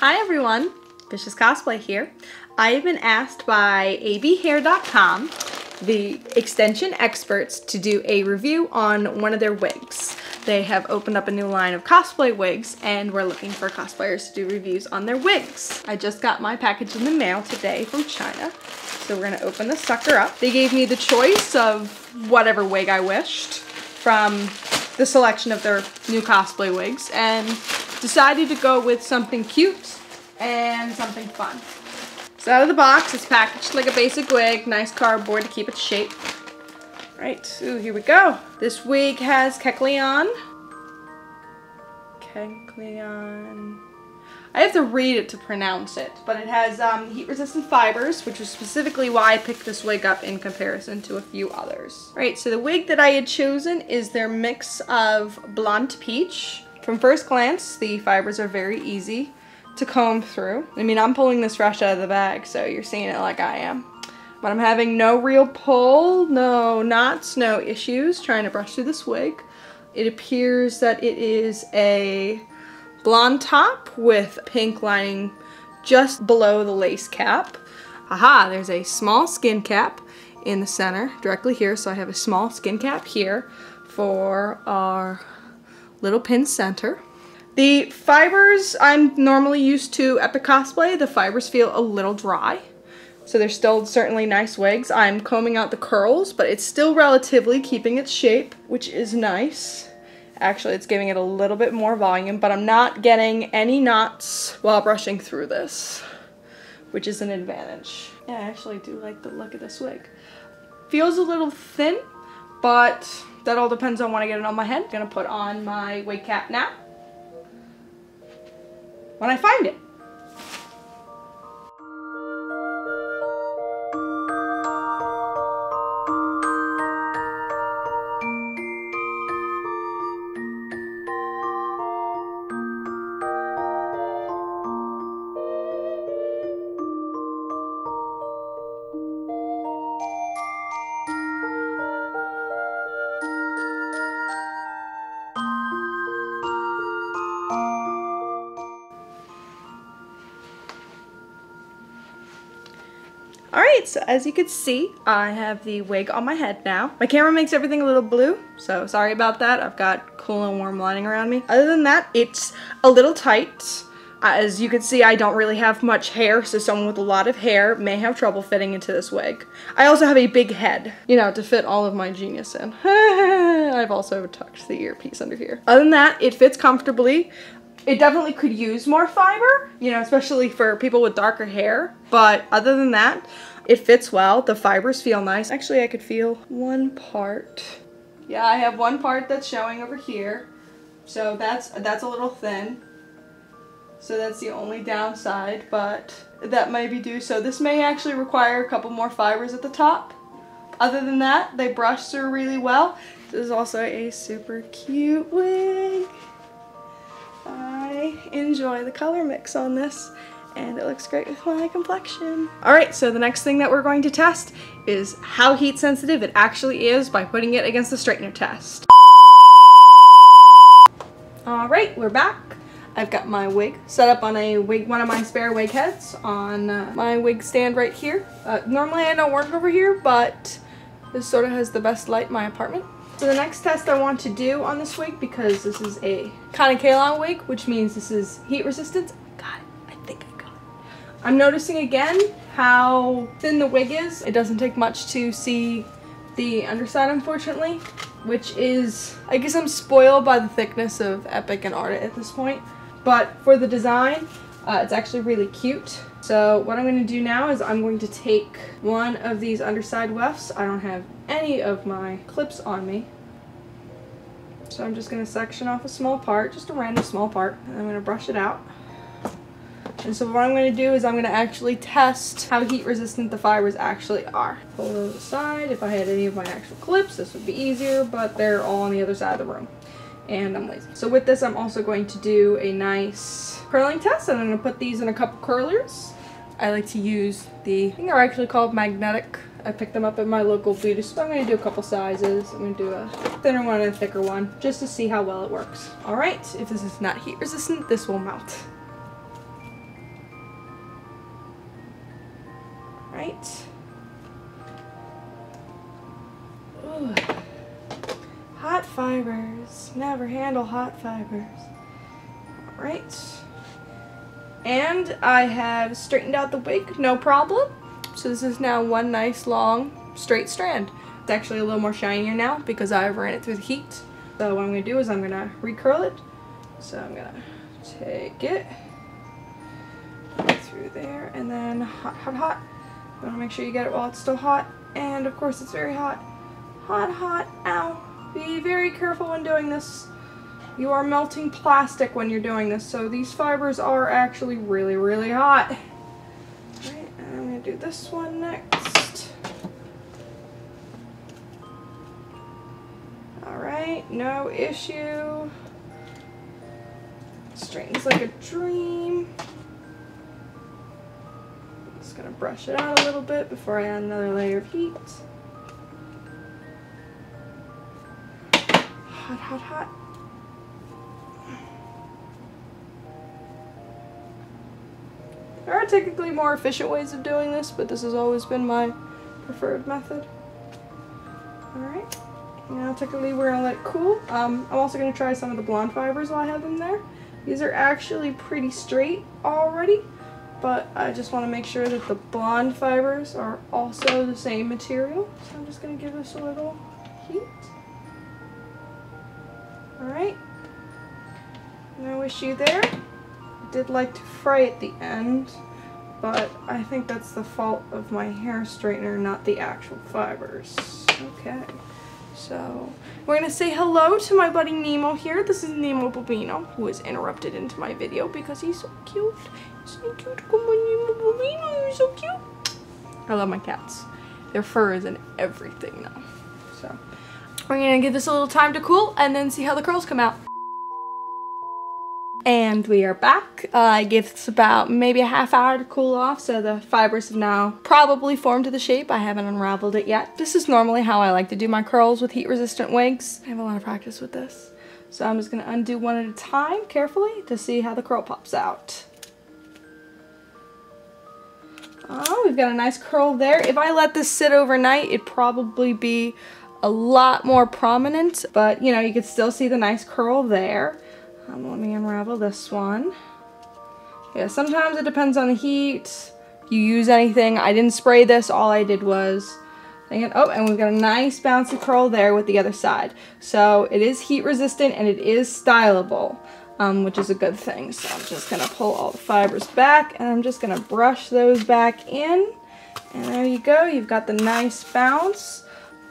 Hi everyone, Vicious Cosplay here. I have been asked by abHair.com, the extension experts, to do a review on one of their wigs. They have opened up a new line of cosplay wigs and we're looking for cosplayers to do reviews on their wigs. I just got my package in the mail today from China, so we're gonna open this sucker up. They gave me the choice of whatever wig I wished from the selection of their new cosplay wigs and decided to go with something cute and something fun. So out of the box, it's packaged like a basic wig, nice cardboard to keep its shape. Right, ooh, here we go. This wig has Kecleon. I have to read it to pronounce it, but it has heat-resistant fibers, which is specifically why I picked this wig up in comparison to a few others. Right, so the wig that I had chosen is their mix of Blonde Peach. From first glance, the fibers are very easy to comb through. I mean, I'm pulling this fresh out of the bag, so you're seeing it like I am. But I'm having no real pull, no knots, no issues trying to brush through this wig. It appears that it is a blonde top with pink lining just below the lace cap. Aha, there's a small skin cap in the center, directly here, so I have a small skin cap here for our little pin center. The fibers, I'm normally used to Epic Cosplay. The fibers feel a little dry, so they're still certainly nice wigs. I'm combing out the curls, but it's still relatively keeping its shape, which is nice. Actually, it's giving it a little bit more volume, but I'm not getting any knots while brushing through this, which is an advantage. Yeah, I actually do like the look of this wig. Feels a little thin, but that all depends on when I get it on my head. I'm gonna put on my wig cap now, when I find it. Alright, so as you can see, I have the wig on my head now. My camera makes everything a little blue, so sorry about that. I've got cool and warm lighting around me. Other than that, it's a little tight. As you can see, I don't really have much hair, so someone with a lot of hair may have trouble fitting into this wig. I also have a big head, you know, to fit all of my genius in. I've also tucked the earpiece under here. Other than that, it fits comfortably. It definitely could use more fiber, you know, especially for people with darker hair. But other than that, it fits well. The fibers feel nice. Actually, I could feel one part. Yeah, I have one part that's showing over here. So that's a little thin. So that's the only downside, but that may be due. So this may actually require a couple more fibers at the top. Other than that, they brush through really well. This is also a super cute wig. I enjoy the color mix on this, and it looks great with my complexion. Alright, so the next thing that we're going to test is how heat sensitive it actually is by putting it against the straightener test. Alright, we're back. I've got my wig set up on one of my spare wig heads on my wig stand right here. Normally I don't work over here, but this sort of has the best light in my apartment. So the next test I want to do on this wig, because this is a Kecleon wig, which means this is heat resistant. Got it. I think I got it. I'm noticing again how thin the wig is. It doesn't take much to see the underside, unfortunately, which is, I guess I'm spoiled by the thickness of Epic and Art at this point. But for the design, it's actually really cute. So what I'm going to do now is I'm going to take one of these underside wefts. I don't have any of my clips on me. So I'm just going to section off a small part, just a random small part, and I'm going to brush it out. And so what I'm going to do is I'm going to actually test how heat resistant the fibers actually are. Pull those aside. If I had any of my actual clips, this would be easier, but they're all on the other side of the room. And I'm lazy. So with this, I'm also going to do a nice curling test, and I'm going to put these in a couple curlers. I like to use I think they're actually called magnetic. I picked them up at my local beauty store. I'm going to do a couple sizes. I'm going to do a thinner one and a thicker one, just to see how well it works. Alright, if this is not heat resistant, this will melt. Right. Ooh. Hot fibers. Never handle hot fibers. All right. And I have straightened out the wig, no problem. So this is now one nice long straight strand. It's actually a little more shinier now because I ran it through the heat. So what I'm going to do is I'm going to recurl it. So I'm going to take it through there and then hot, hot, hot. You want to make sure you get it while it's still hot. And of course it's very hot. Hot, hot, ow. Be very careful when doing this. You are melting plastic when you're doing this. So these fibers are actually really, really hot. Alright, and I'm going to do this one next. Alright, no issue. Straightens like a dream. Just gonna brush it out a little bit before I add another layer of heat. Hot, hot, hot. There are technically more efficient ways of doing this, but this has always been my preferred method. Alright, now technically we're gonna let it cool. I'm also gonna try some of the blonde fibers while I have them there. These are actually pretty straight already, but I just want to make sure that the blonde fibers are also the same material. So I'm just going to give this a little heat. Alright, no issue there. I did like to fry at the end, but I think that's the fault of my hair straightener, not the actual fibers. Okay. So, we're going to say hello to my buddy Nemo here. This is Nemo Bobino, who was interrupted into my video because he's so cute. He's so cute. Come on, Nemo Bobino, you're so cute. I love my cats. Their fur is and everything now. So, we're going to give this a little time to cool and then see how the curls come out. And we are back. I gave this about maybe a half hour to cool off, so the fibers have now probably formed to the shape. I haven't unraveled it yet. This is normally how I like to do my curls with heat-resistant wigs. I have a lot of practice with this. So I'm just going to undo one at a time carefully to see how the curl pops out. Oh, we've got a nice curl there. If I let this sit overnight, it'd probably be a lot more prominent, but you know, you could still see the nice curl there. Let me unravel this one. Yeah, sometimes it depends on the heat. You use anything. I didn't spray this. All I did was... Oh, and we've got a nice bouncy curl there with the other side. So it is heat resistant and it is stylable, which is a good thing. So I'm just going to pull all the fibers back and I'm just going to brush those back in. And there you go. You've got the nice bounce.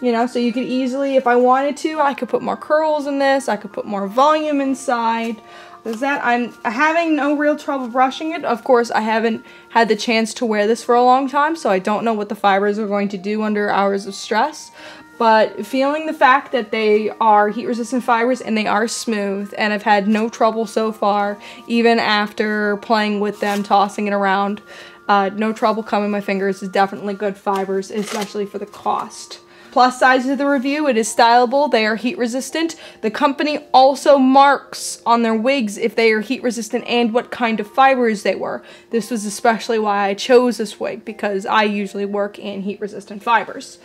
You know, so you could easily, if I wanted to, I could put more curls in this. I could put more volume inside. Is that I'm having no real trouble brushing it. Of course, I haven't had the chance to wear this for a long time, so I don't know what the fibers are going to do under hours of stress. But feeling the fact that they are heat-resistant fibers and they are smooth, and I've had no trouble so far, even after playing with them, tossing it around, no trouble coming my fingers, is definitely good fibers, especially for the cost. Plus sides of the review, it is stylable, they are heat resistant. The company also marks on their wigs if they are heat resistant and what kind of fibers they were. This was especially why I chose this wig, because I usually work in heat resistant fibers.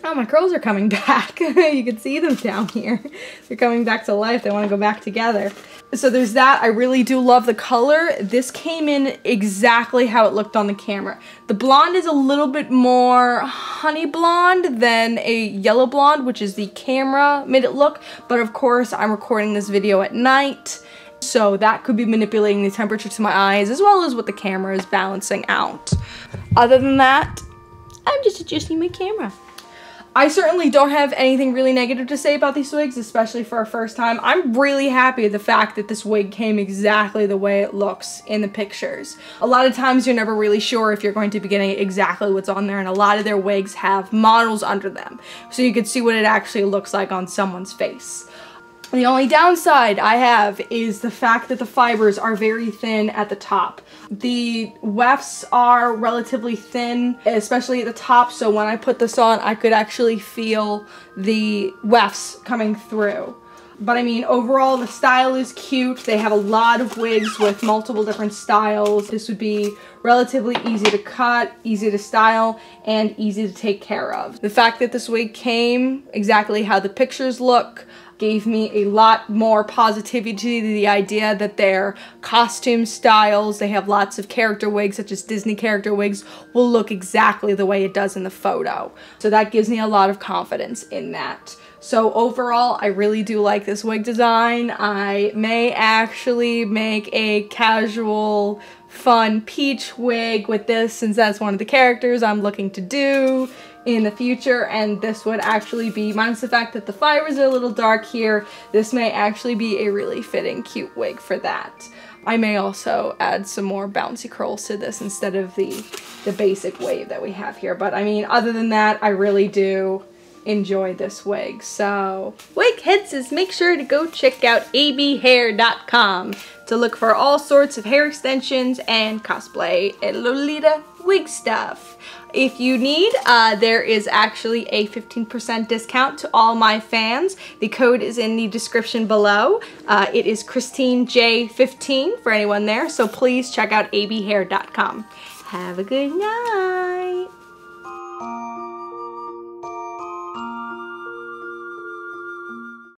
Oh, my curls are coming back. You can see them down here. They're coming back to life. They want to go back together. So there's that. I really do love the color. This came in exactly how it looked on the camera. The blonde is a little bit more honey blonde than a yellow blonde, which is the camera made it look. But of course, I'm recording this video at night, so that could be manipulating the temperature to my eyes as well as what the camera is balancing out. Other than that, I'm just adjusting my camera. I certainly don't have anything really negative to say about these wigs, especially for a first time. I'm really happy with the fact that this wig came exactly the way it looks in the pictures. A lot of times you're never really sure if you're going to be getting exactly what's on there, and a lot of their wigs have models under them, so you can see what it actually looks like on someone's face. The only downside I have is the fact that the fibers are very thin at the top. The wefts are relatively thin, especially at the top, so when I put this on, I could actually feel the wefts coming through. But I mean, overall, the style is cute. They have a lot of wigs with multiple different styles. This would be relatively easy to cut, easy to style, and easy to take care of. The fact that this wig came exactly how the pictures look gave me a lot more positivity to the idea that their costume styles, they have lots of character wigs, such as Disney character wigs, will look exactly the way it does in the photo. So that gives me a lot of confidence in that. So overall, I really do like this wig design. I may actually make a casual, fun peach wig with this, since that's one of the characters I'm looking to do in the future, and this would actually be, minus the fact that the fibers are a little dark here, this may actually be a really fitting cute wig for that. I may also add some more bouncy curls to this instead of the basic wave that we have here, but I mean, other than that, I really do enjoy this wig. So wig heads, make sure to go check out abHair.com to look for all sorts of hair extensions and cosplay and Lolita wig stuff. If you need, there is actually a 15% discount to all my fans. The code is in the description below. It is ChristineJ15 for anyone there, so please check out abHair.com. Have a good night.